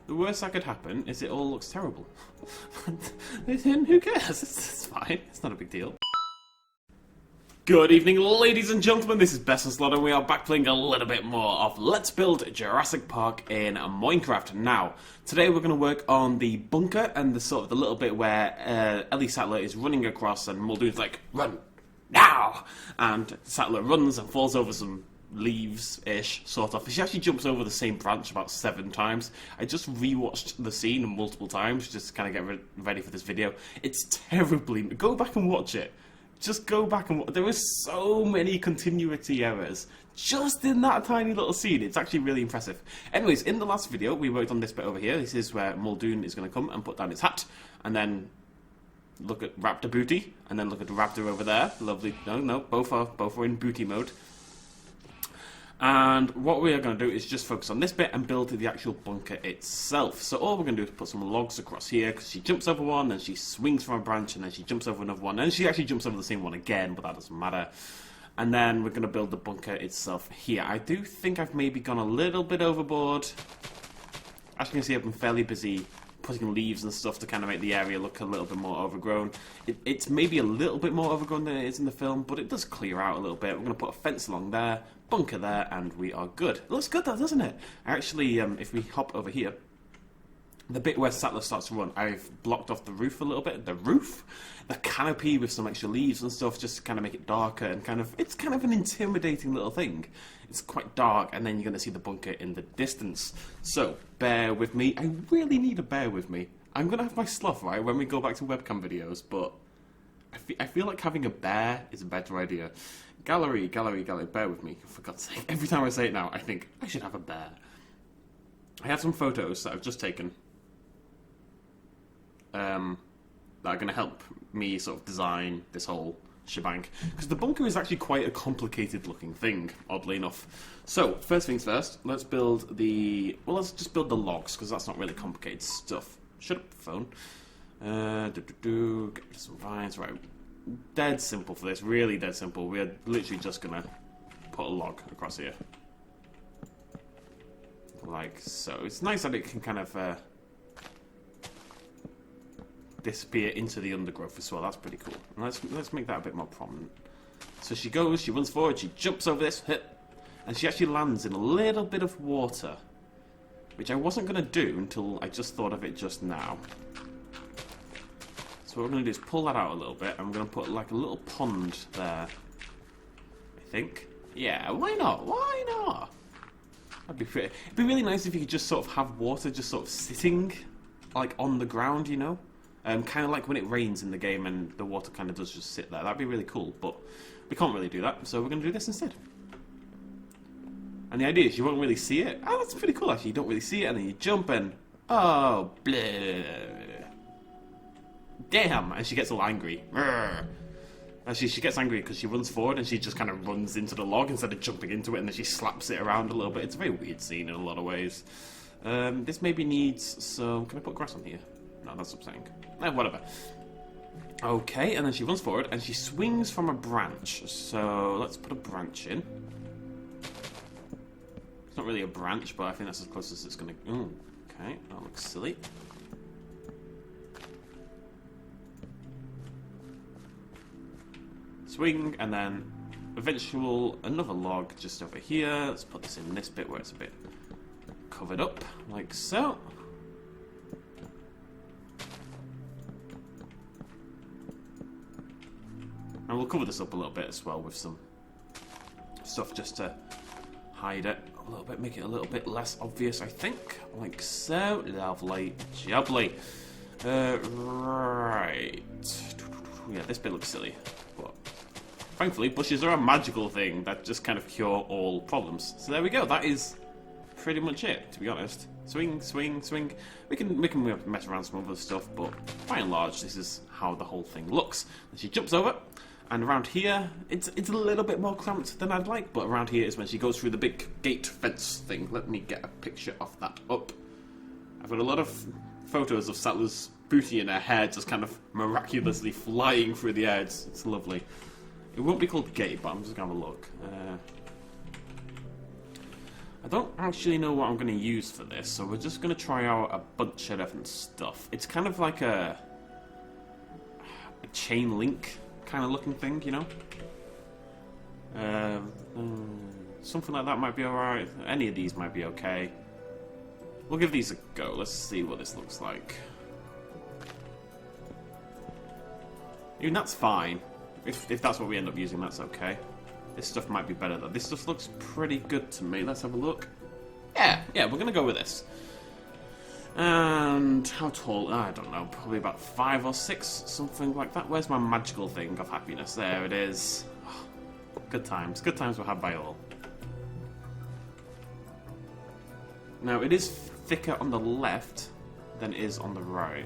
The worst that could happen is it all looks terrible. And who cares? It's fine. It's not a big deal. Good evening, ladies and gentlemen. This is BestInSlot, and we are back playing a little bit more of Let's Build Jurassic Park in Minecraft. Now, today we're going to work on the bunker and the sort of the little bit where Sattler is running across, and Muldoon's like, "Run now!" And Sattler runs and falls over some leaves-ish, sort of. She actually jumps over the same branch about 7 times. I just rewatched the scene multiple times just to kind of get ready for this video. It's terribly... Go back and watch it. Just go back and watch. There were so many continuity errors just in that tiny little scene. It's actually really impressive. Anyways, in the last video, we worked on this bit over here. This is where Muldoon is going to come and put down his hat, and then look at Raptor Booty, and then look at the Raptor over there. Lovely. No, both are in booty mode. And what we are going to do is just focus on this bit and build the actual bunker itself. So all we're going to do is put some logs across here, because she jumps over one, then she swings from a branch, and then she jumps over another one, and she actually jumps over the same one again, but that doesn't matter. And then we're going to build the bunker itself here. I do think I've maybe gone a little bit overboard. As you can see, I've been fairly busy putting leaves and stuff to kind of make the area look a little bit more overgrown. It's maybe a little bit more overgrown than it is in the film, but it does clear out a little bit. We're going to put a fence along there, bunker there, and we are good. It looks good though, doesn't it? Actually, if we hop over here, the bit where Sattler starts to run, I've blocked off the roof a little bit. The canopy with some extra leaves and stuff, just to kind of make it darker and it's kind of an intimidating little thing. It's quite dark, and then you're going to see the bunker in the distance. So, bear with me. I really need to bear with me. I'm going to have my sloth, right, when we go back to webcam videos, but I feel like having a bear is a better idea. Gallery, bear with me, for God's sake. Every time I say it now, I think, I should have a bear. I have some photos that I've just taken that are going to help me sort of design this whole shebang. Because the bunker is actually quite a complicated looking thing, oddly enough. So, first things first, let's just build the logs, because that's not really complicated stuff. Shut up, phone. Get rid of some vines, right. Dead simple for this, really dead simple. We're literally just gonna put a log across here. Like so. It's nice that it can kind of disappear into the undergrowth as well. That's pretty cool. And let's make that a bit more prominent. So she runs forward, she jumps over this, and she actually lands in a little bit of water, which I wasn't gonna do until I just thought of it just now. So what we're going to do is pull that out a little bit, and we're going to put like a little pond there, I think. Yeah, why not? Why not? That'd be pretty. It'd be really nice if you could just sort of have water just sort of sitting like on the ground, you know? Kind of like when it rains in the game and the water kind of does just sit there. That'd be really cool, but we can't really do that, so we're going to do this instead. And the idea is you won't really see it. Oh, that's pretty cool actually. You don't really see it, and then you jump and... Oh, bleh. Damn! And she gets all angry. Actually, she gets angry because she runs forward and she just kind of runs into the log instead of jumping into it, and then she slaps it around a little bit. It's a very weird scene in a lot of ways. This maybe needs some... Can I put grass on here? No, that's what I'm saying. Whatever. Okay, and then she runs forward and she swings from a branch. So let's put a branch in. It's not really a branch, but I think that's as close as it's going to... Ooh, okay, that looks silly. Swing, and then another log just over here. Let's put this in this bit where it's a bit covered up, like so. And we'll cover this up a little bit as well with some stuff just to hide it a little bit, make it a little bit less obvious, I think. Like so. Lovely. Jubbly. Right. Yeah, this bit looks silly, but thankfully, bushes are a magical thing that just kind of cure all problems. So there we go. That is pretty much it, to be honest. Swing, swing, swing. We can mess around some other stuff, but by and large, this is how the whole thing looks. And she jumps over, and around here, it's a little bit more cramped than I'd like, but around here is when she goes through the big gate fence thing. Let me get a picture of that up. I've got a lot of photos of Sattler's booty and her hair just kind of miraculously flying through the air. It's lovely. It won't be called gate, but I'm just going to have a look. I don't actually know what I'm going to use for this, so we're just going to try out a bunch of different stuff. It's kind of like a chain link kind of looking thing, you know? Something like that might be alright. Any of these might be okay. We'll give these a go. Let's see what this looks like. Even that's fine. If that's what we end up using, that's okay. This stuff might be better though. This stuff looks pretty good to me. Let's have a look. Yeah, we're gonna go with this. And how tall? I don't know. Probably about 5 or 6, something like that. Where's my magical thing of happiness? There it is. Good times. Good times were had by all. Now, it is thicker on the left than it is on the right.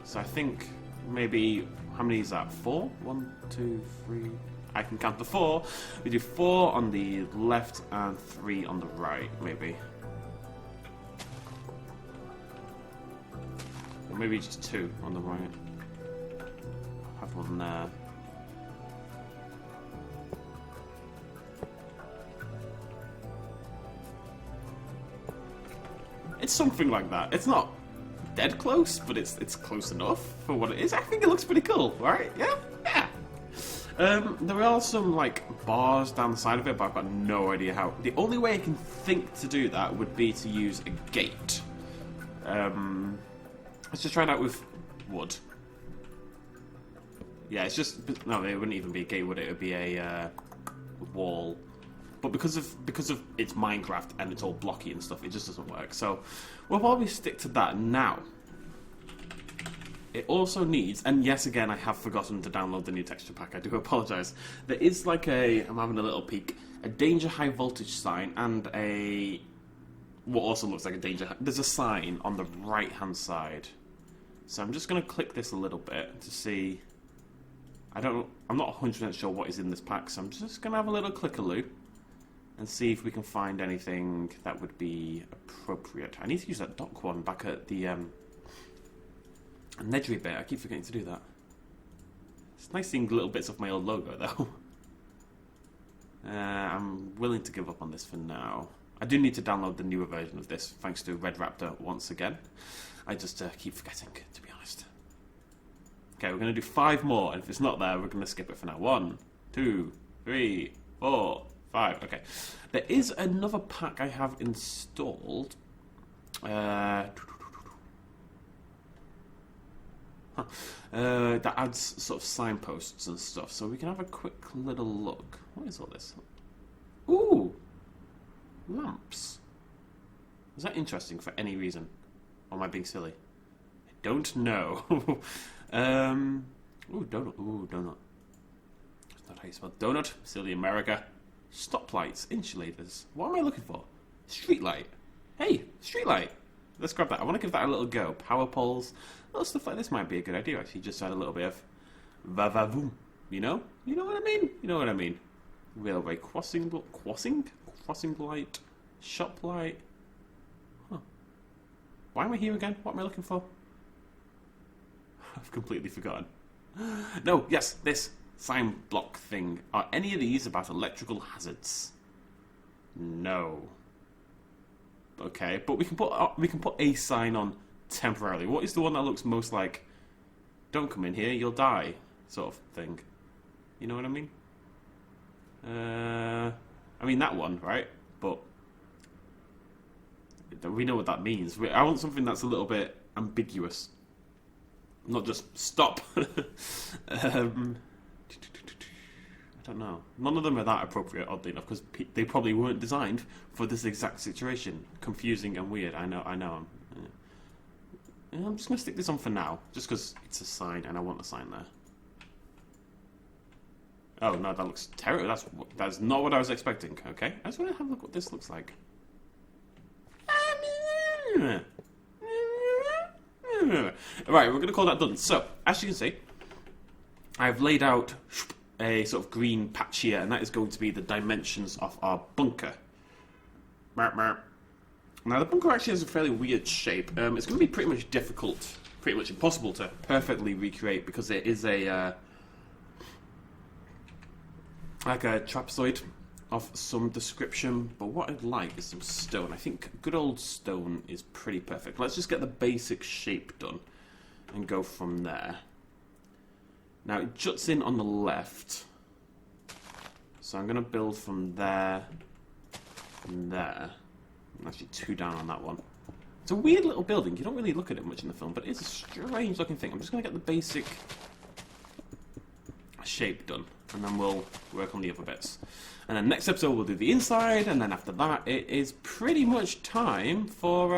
So I think maybe... How many is that? 4? 1, 2, 3... I can count to 4. We do 4 on the left and 3 on the right, maybe. Or maybe just 2 on the right. Have one there. It's something like that. It's not dead close, but it's close enough for what it is. I think it looks pretty cool, right? Yeah? Yeah. There are some, like, bars down the side of it, but I've got no idea how. The only way I can think to do that would be to use a gate. Let's just try it out with wood. Yeah, it's just... No, it wouldn't even be a gate, would it? It would be a wall. But because of it's Minecraft and it's all blocky and stuff, it just doesn't work. So we'll probably stick to that now. It also needs, and yes, again, I have forgotten to download the new texture pack. I do apologise. There is like I'm having a little peek, a danger high voltage sign and a what also looks like a danger. There's a sign on the right hand side. So I'm just going to click this a little bit to see. I'm not 100% sure what is in this pack, so I'm just going to have a little click-a-loo and see if we can find anything that would be appropriate. I need to use that dock one back at the Nedry bit. I keep forgetting to do that. It's nice seeing little bits of my old logo, though. I'm willing to give up on this for now. I do need to download the newer version of this, thanks to Red Raptor once again. I just keep forgetting, to be honest. Okay, we're going to do 5 more, and if it's not there, we're going to skip it for now. 1, 2, 3, 4, 5. Okay. There is another pack I have installed. That adds sort of signposts and stuff, so we can have a quick little look. What is all this? Ooh! Lamps. Is that interesting for any reason? Or am I being silly? I don't know. Ooh, donut. Ooh, donut. That's not how you spell donut. Silly America. Stoplights. Insulators. What am I looking for? Street light. Hey, street light. Let's grab that. I want to give that a little go. Power poles. Little stuff like this might be a good idea, actually. Just add a little bit of va-va-voom. You know? You know what I mean? You know what I mean. Railway crossing light. Shop light. Huh. Why am I here again? What am I looking for? I've completely forgotten. No, yes, this sign block thing. Are any of these about electrical hazards? No. Okay, but we can put a sign on temporarily. What is the one that looks most like "Don't come in here, you'll die" sort of thing? You know what I mean? I mean that one, right? But we know what that means. I want something that's a little bit ambiguous, not just stop. I don't know. None of them are that appropriate, oddly enough, because they probably weren't designed for this exact situation. Confusing and weird. I know. I'm just going to stick this on for now, just because it's a sign and I want a sign there. Oh, no, that looks terrible. That's not what I was expecting, okay? I just want to have a look what this looks like. Right, we're going to call that done. So, as you can see, I've laid out a sort of green patch here, and that is going to be the dimensions of our bunker. Now, the bunker actually has a fairly weird shape. It's going to be pretty much impossible to perfectly recreate, because it is like a trapezoid of some description, but what I'd like is some stone. I think good old stone is pretty perfect. Let's just get the basic shape done and go from there. Now it juts in on the left, so I'm going to build from there and there. Actually 2 down on that one. It's a weird little building. You don't really look at it much in the film, but it's a strange looking thing. I'm just going to get the basic shape done, and then we'll work on the other bits. And then next episode we'll do the inside, and then after that it is pretty much time for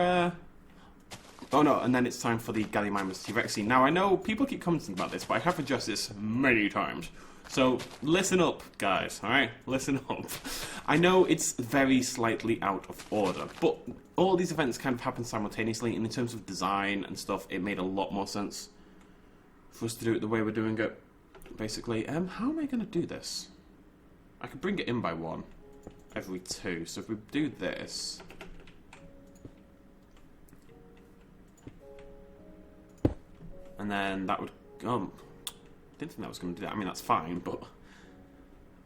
oh no, and then it's time for the Gallimimus t.rex scene. Now I know people keep commenting about this, but I have addressed this many times. So listen up, guys, alright? Listen up. I know it's very slightly out of order, but all these events kind of happen simultaneously, and in terms of design and stuff, it made a lot more sense for us to do it the way we're doing it. Basically, how am I going to do this? I could bring it in by 1 every 2, so if we do this... And then that would... I didn't think that was going to do that. I mean, that's fine, but...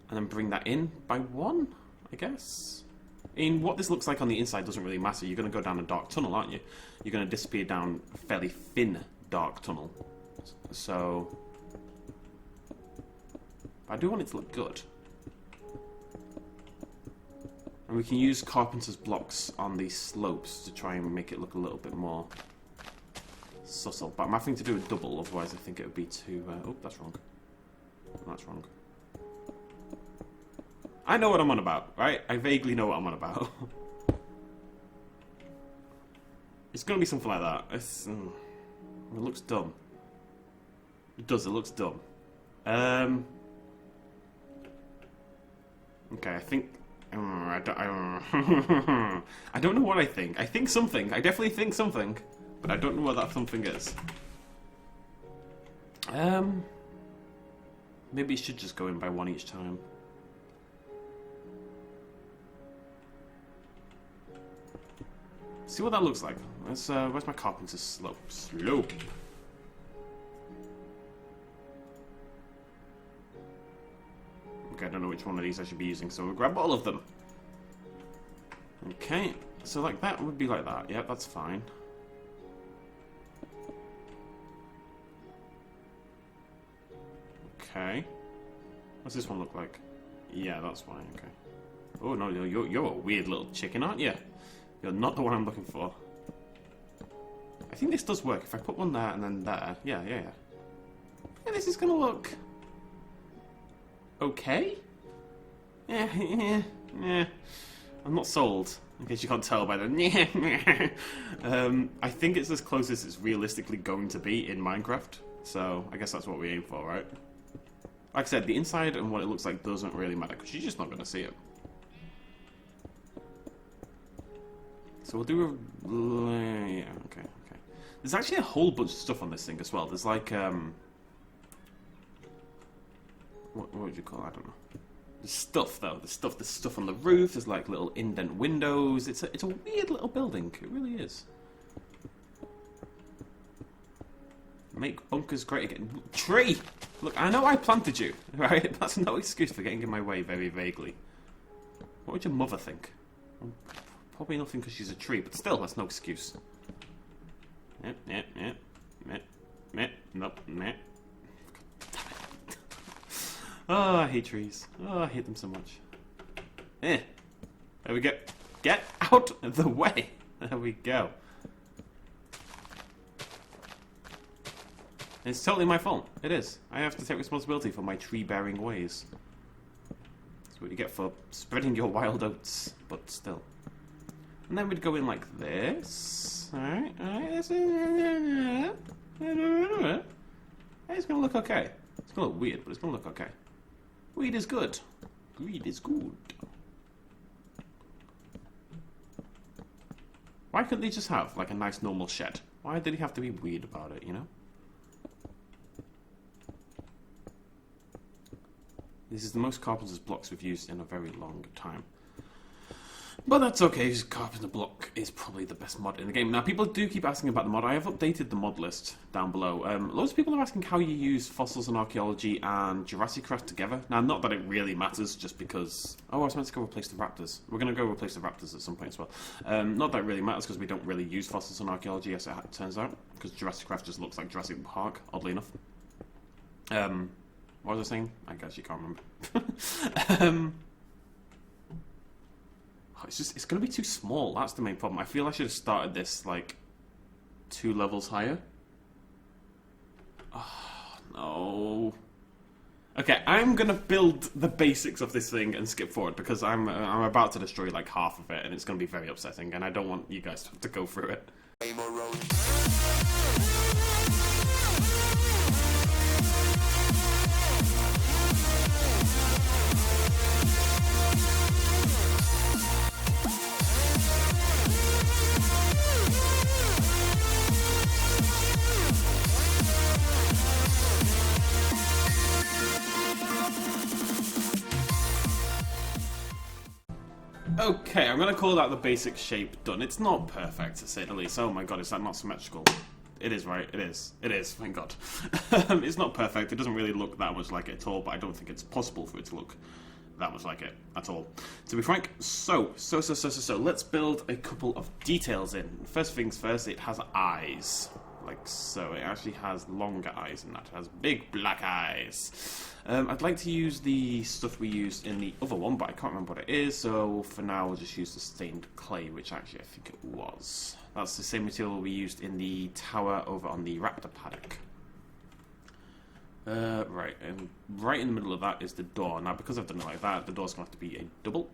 And then bring that in by 1, I guess? I mean, what this looks like on the inside doesn't really matter. You're going to go down a dark tunnel, aren't you? You're going to disappear down a fairly thin dark tunnel. So... I do want it to look good. And we can use carpenter's blocks on these slopes to try and make it look a little bit more subtle. But I'm having to do a double, otherwise I think it would be too... oh, that's wrong. That's wrong. I know what I'm on about, right? I vaguely know what I'm on about. It's going to be something like that. It looks dumb. It does, it looks dumb. Okay, I think... I don't know what I think. I think something. I definitely think something. But I don't know what that something is. Maybe it should just go in by 1 each time. See what that looks like. Where's my carpenter's slope? Slope. Okay, I don't know which one of these I should be using, so we'll grab all of them. Okay, so like that would be like that. Yeah, that's fine. Okay. What's this one look like? Yeah, that's fine, okay. Oh no, you're a weird little chicken, aren't you? You're not the one I'm looking for. I think this does work. If I put one there and then there. Yeah. Yeah, this is gonna look... okay? Yeah. I'm not sold, in case you can't tell by the... I think it's as close as it's realistically going to be in Minecraft. So, I guess that's what we aim for, right? Like I said, the inside and what it looks like doesn't really matter, because you're just not going to see it. So we'll do a... yeah, okay. There's actually a whole bunch of stuff on this thing as well. There's like, what would you call it? I don't know. There's stuff, though. There's stuff on the roof. There's like little indent windows. It's a weird little building. It really is. Make bunkers great again. Tree! Look, I know I planted you, right? That's no excuse for getting in my way very vaguely. What would your mother think? Probably nothing because she's a tree, but still, that's no excuse. Nope. Oh, I hate trees. Oh, I hate them so much. There we go. Get out of the way. There we go. It's totally my fault. It is. I have to take responsibility for my tree-bearing ways. That's what you get for spreading your wild oats, but still. And then we'd go in like this. Alright. It's going to look okay. It's going to look weird, but it's going to look okay. Weed is good. Greed is good. Why couldn't they just have, like, a nice normal shed? Why did he have to be weird about it, you know? This is the most carpenter's blocks we've used in a very long time. But that's okay, because Carpenter Block is probably the best mod in the game. Now, people do keep asking about the mod. I have updated the mod list down below. Loads of people are asking how you use fossils and archaeology and Jurassic Craft together. Now, not that it really matters, just because... Oh, I was meant to go replace the raptors. We're going to go replace the raptors at some point as well. Not that it really matters, because we don't really use fossils and archaeology, as it turns out. Because Jurassic Craft just looks like Jurassic Park, oddly enough. What was I saying? I guess you can't remember. It's going to be too small. That's the main problem. I feel I should have started this, like, 2 levels higher. Oh, no. Okay, I'm going to build the basics of this thing and skip forward, because I'm about to destroy, like, half of it, and it's going to be very upsetting, and I don't want you guys to have to go through it. Okay, I'm going to call that the basic shape done. It's not perfect, to say the least. Oh my god, is that not symmetrical? It is, right? It is. It is, thank god. It's not perfect. It doesn't really look that much like it at all, but I don't think it's possible for it to look that much like it at all. To be frank, so, let's build a couple of details in. First things first, it has eyes. Like so. It actually has longer eyes than that. It has big black eyes. I'd like to use the stuff we used in the other one, but I can't remember what it is, so for now we'll just use the stained clay, which actually I think it was. That's the same material we used in the tower over on the raptor paddock. Right, and right in the middle of that is the door. Now, because I've done it like that, the door's going to have to be a double.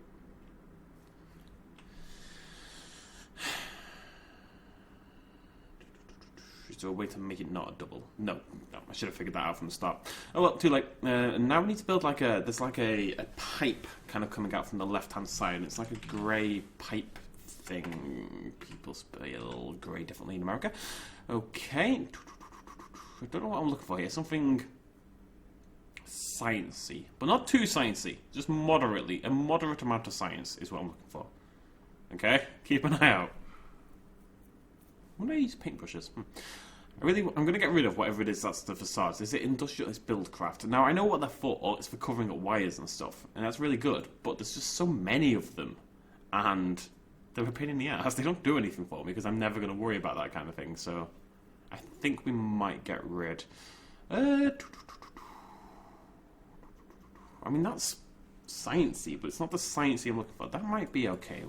Is there a way to make it not a double? No, I should have figured that out from the start. Oh well, too late. Now we need to build like there's like a pipe kind of coming out from the left-hand side. It's like a grey pipe thing. People spell grey differently in America. Okay. I don't know what I'm looking for here. Something sciencey, but not too sciencey. Just moderately. A moderate amount of science is what I'm looking for. Okay? Keep an eye out. When do I use paintbrushes? I'm going to get rid of whatever it is that's the facades. Is it industrialist buildcraft? Now, I know what they're for. It's for covering up wires and stuff. And that's really good. But there's just so many of them. And they're a pain in the ass. They don't do anything for me because I'm never going to worry about that kind of thing. So, I think we might get rid. I mean, that's sciencey, but it's not the sciencey I'm looking for. That might be okay.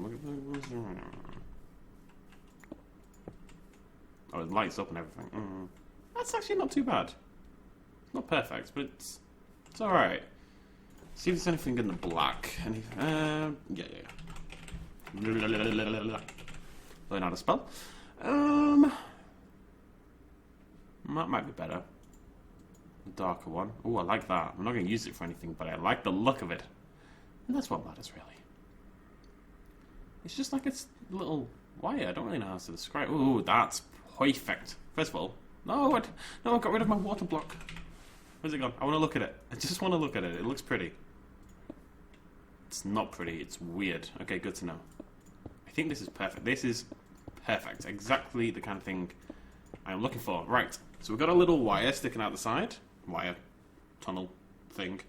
Oh, it lights up and everything. That's actually not too bad. It's not perfect, but it's alright. See if there's anything in the black. Yeah. Learn how to spell. That might be better. The darker one. Oh, I like that. I'm not going to use it for anything, but I like the look of it. And that's what matters, really. It's just like it's a little wire. I don't really know how to describe it. Ooh, that's perfect. First of all, no, I got rid of my water block. Where's it gone? I want to look at it. I just want to look at it. It looks pretty. It's not pretty. It's weird. Okay, good to know. I think this is perfect. This is perfect. Exactly the kind of thing I'm looking for. Right. So we've got a little wire sticking out the side. Wire. Tunnel thing.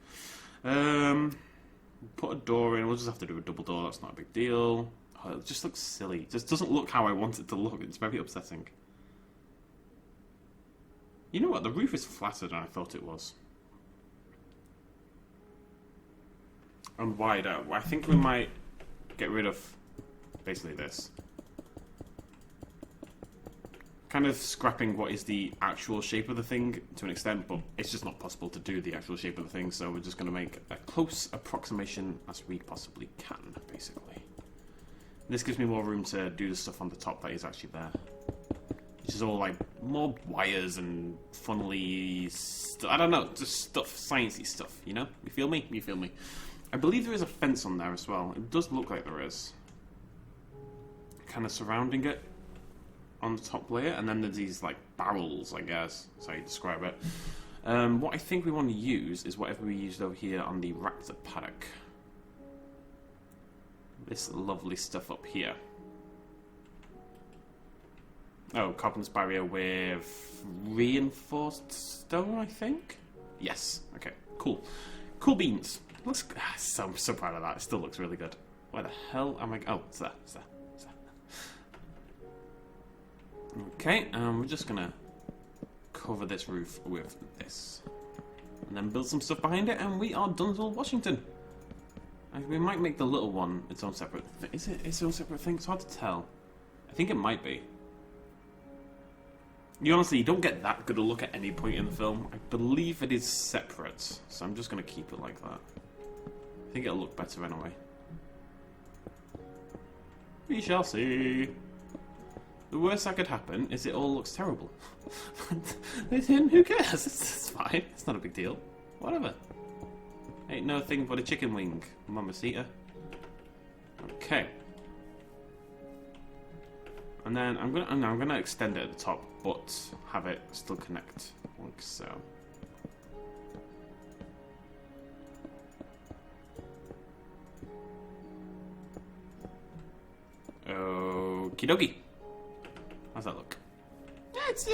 Put a door in. We'll just have to do a double door. That's not a big deal. Oh, it just looks silly. It just doesn't look how I want it to look. It's very upsetting. You know what? The roof is flatter than I thought it was. And wider. I think we might get rid of basically this. Kind of scrapping what is the actual shape of the thing to an extent, but it's just not possible to do the actual shape of the thing, so we're just going to make a close approximation as we possibly can, basically. This gives me more room to do the stuff on the top that is actually there. Which is all like more wires and funnily I don't know, just stuff, sciencey stuff, you know? You feel me? You feel me? I believe there is a fence on there as well. It does look like there is. Kind of surrounding it on the top layer, and then there's these like barrels, I guess, that's how you describe it. What I think we want to use is whatever we used over here on the raptor paddock. this lovely stuff up here. Oh, carpenter's barrier with reinforced stone, I think? Yes. Okay, cool. Cool beans. Looks... I'm so proud of that. It still looks really good. Where the hell am I... Oh, it's there. It's there. It's there. Okay, we're just gonna cover this roof with this. And then build some stuff behind it, and we are done with Washington. And we might make the little one its own separate thing. Is it its own separate thing? It's hard to tell. I think it might be. You don't get that good a look at any point in the film. I believe it is separate, so I'm just going to keep it like that. I think it'll look better anyway. We shall see. The worst that could happen is it all looks terrible. With him, who cares? It's fine. It's not a big deal. Whatever. Ain't no thing but a chicken wing, mamacita. Okay. And then I'm gonna extend it at the top, but have it still connect like so. Okie dokie. How's that look? Yeah, it's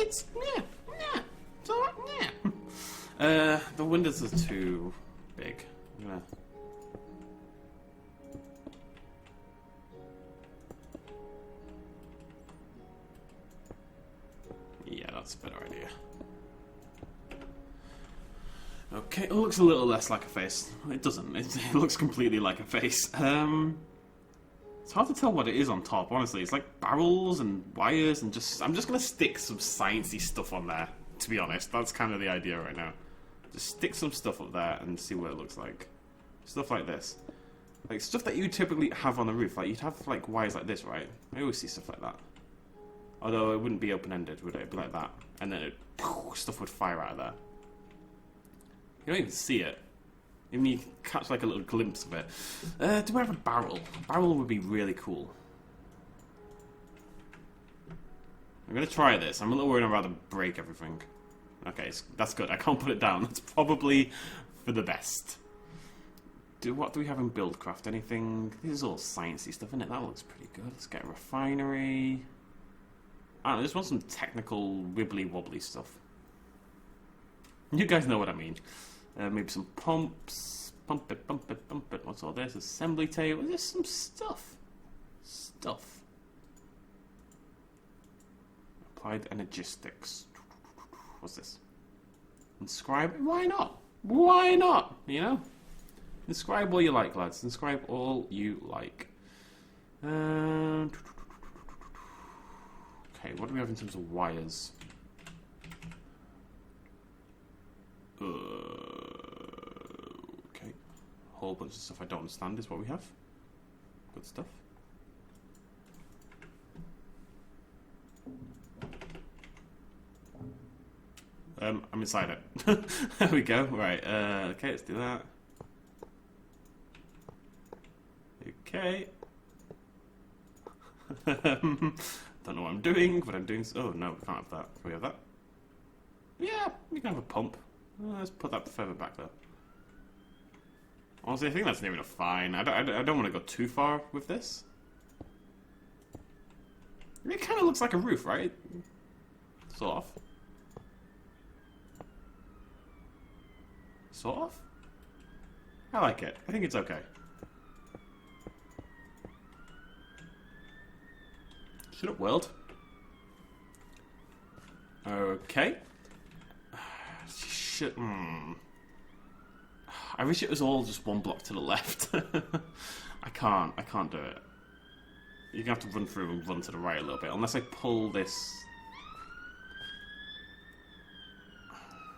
alright, yeah. The windows are too big. I'm gonna... Yeah, that's a better idea. Okay, it looks a little less like a face. It doesn't. It looks completely like a face. It's hard to tell what it is on top, honestly. It's like barrels and wires and just... I'm just going to stick some sciencey stuff on there, to be honest. That's kind of the idea right now. Just stick some stuff up there and see what it looks like. Stuff like this. Like, stuff that you typically have on the roof. Like, you'd have, like, wires like this, right? I always see stuff like that. Although it wouldn't be open-ended, would it? It'd be like that. And then stuff would fire out of there. You don't even see it. Even you catch like a little glimpse of it. Do I have a barrel? A barrel would be really cool. I'm going to try this. I'm a little worried I'm about to break everything. Okay, that's good. I can't put it down. That's probably for the best. What do we have in Buildcraft? Anything? This is all sciencey stuff, isn't it? That looks pretty good. Let's get a refinery. I don't know, I just want some technical wibbly-wobbly stuff. You guys know what I mean. Maybe some pumps. Pump it, pump it, pump it. What's all this? Assembly table. There's some stuff. Stuff. Applied energistics. What's this? Inscribe? Why not? Why not? You know? Inscribe all you like, lads. Inscribe all you like. Okay, what do we have in terms of wires? Okay. A whole bunch of stuff I don't understand is what we have. Good stuff. I'm inside it. There we go. Right. Okay, let's do that. Okay. Don't know what I'm doing, but I'm doing... Oh, no, we can't have that. Can we have that? Yeah, we can have a pump. Let's put that further back, though. Honestly, I think that's near enough fine. I don't want to go too far with this. It kind of looks like a roof, right? Sort of. Sort of? I like it. I think it's okay. Shut up, world. Okay. Shit. I wish it was all just one block to the left. I can't do it. You're gonna have to run through and run to the right a little bit, unless I pull this.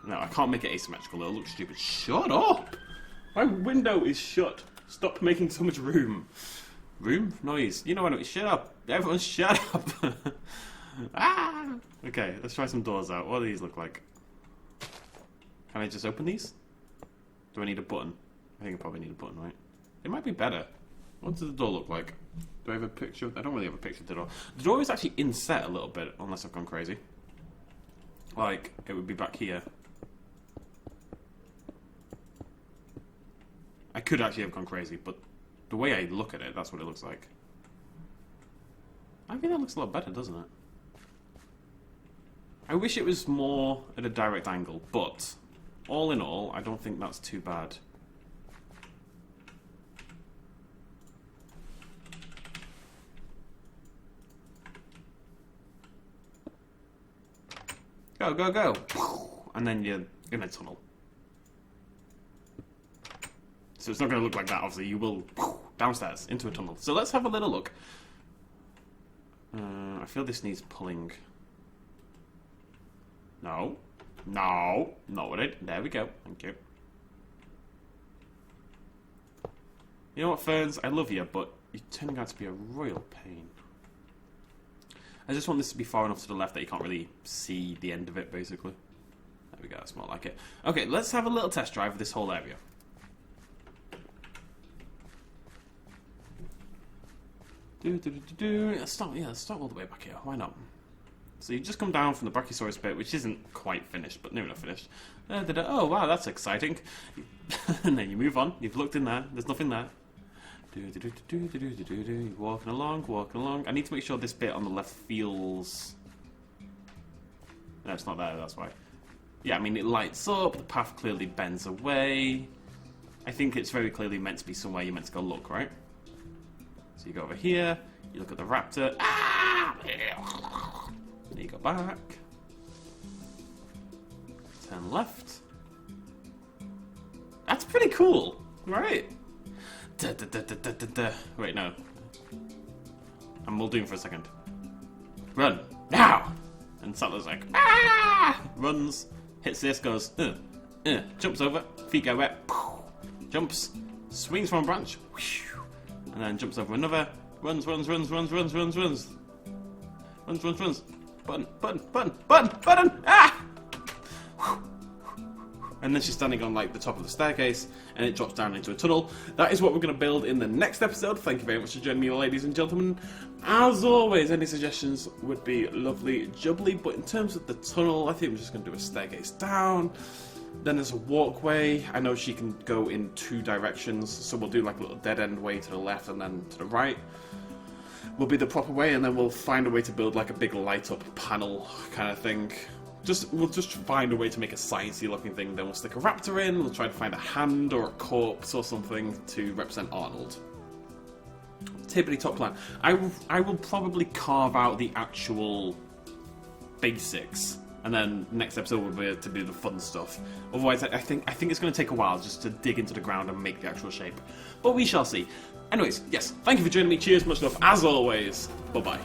No, I can't make it asymmetrical. It'll look stupid. Shut up! My window is shut. Stop making so much room. Room? Noise. You know what I mean. Shut up. Everyone shut up. Ah! Okay, let's try some doors out. What do these look like? Can I just open these? Do I need a button? I think I probably need a button, right? It might be better. What does the door look like? Do I have a picture? I don't really have a picture of the door. The door is actually inset a little bit, unless I've gone crazy. Like, it would be back here. I could actually have gone crazy, but the way I look at it, that's what it looks like. I think that looks a lot better, doesn't it? I wish it was more at a direct angle, but all in all, I don't think that's too bad. Go, go, go! And then you're in a tunnel. So it's not going to look like that, obviously. You will downstairs into a tunnel. So let's have a little look. I feel this needs pulling. No. No. Not it. There we go. Thank you. You know what, Ferns? I love you, but you're turning out to be a royal pain. I just want this to be far enough to the left that you can't really see the end of it, basically. There we go. That's more like it. Okay, let's have a little test drive of this whole area. Let's start all the way back here. Why not? So you just come down from the Brachiosaurus bit, which isn't quite finished, but near enough finished. Oh, wow, that's exciting. And then you move on. You've looked in there. There's nothing there. You're walking along, walking along. I need to make sure this bit on the left feels... No, it's not there, that's why. Yeah, I mean, it lights up. The path clearly bends away. I think it's very clearly meant to be somewhere you're meant to go look, right? So you go over here, you look at the raptor. Ah! Then you go back. Turn left. That's pretty cool, right? Wait, no. I'm Muldoon for a second. Run! Now! And Sattler's like, ah! Runs, hits this, goes, jumps over, feet go wet, jumps, swings from a branch, and then jumps over another, runs. Button, ah! And then she's standing on like the top of the staircase, and it drops down into a tunnel. That is what we're going to build in the next episode. Thank you very much for joining me, ladies and gentlemen. As always, any suggestions would be lovely jubbly, but in terms of the tunnel, I think we're just going to do a staircase down. Then there's a walkway. I know she can go in two directions, so we'll do like a little dead-end way to the left and then to the right. Will be the proper way, and then we'll find a way to build like a big light-up panel kind of thing. We'll just find a way to make a sciencey looking thing, then we'll stick a raptor in, we'll try to find a hand or a corpse or something to represent Arnold. Tippity top plan. I will probably carve out the actual basics, and then next episode will be to do the fun stuff. Otherwise, I think it's going to take a while just to dig into the ground and make the actual shape. But we shall see. Anyways, yes, thank you for joining me. Cheers, much love, as always. Bye-bye.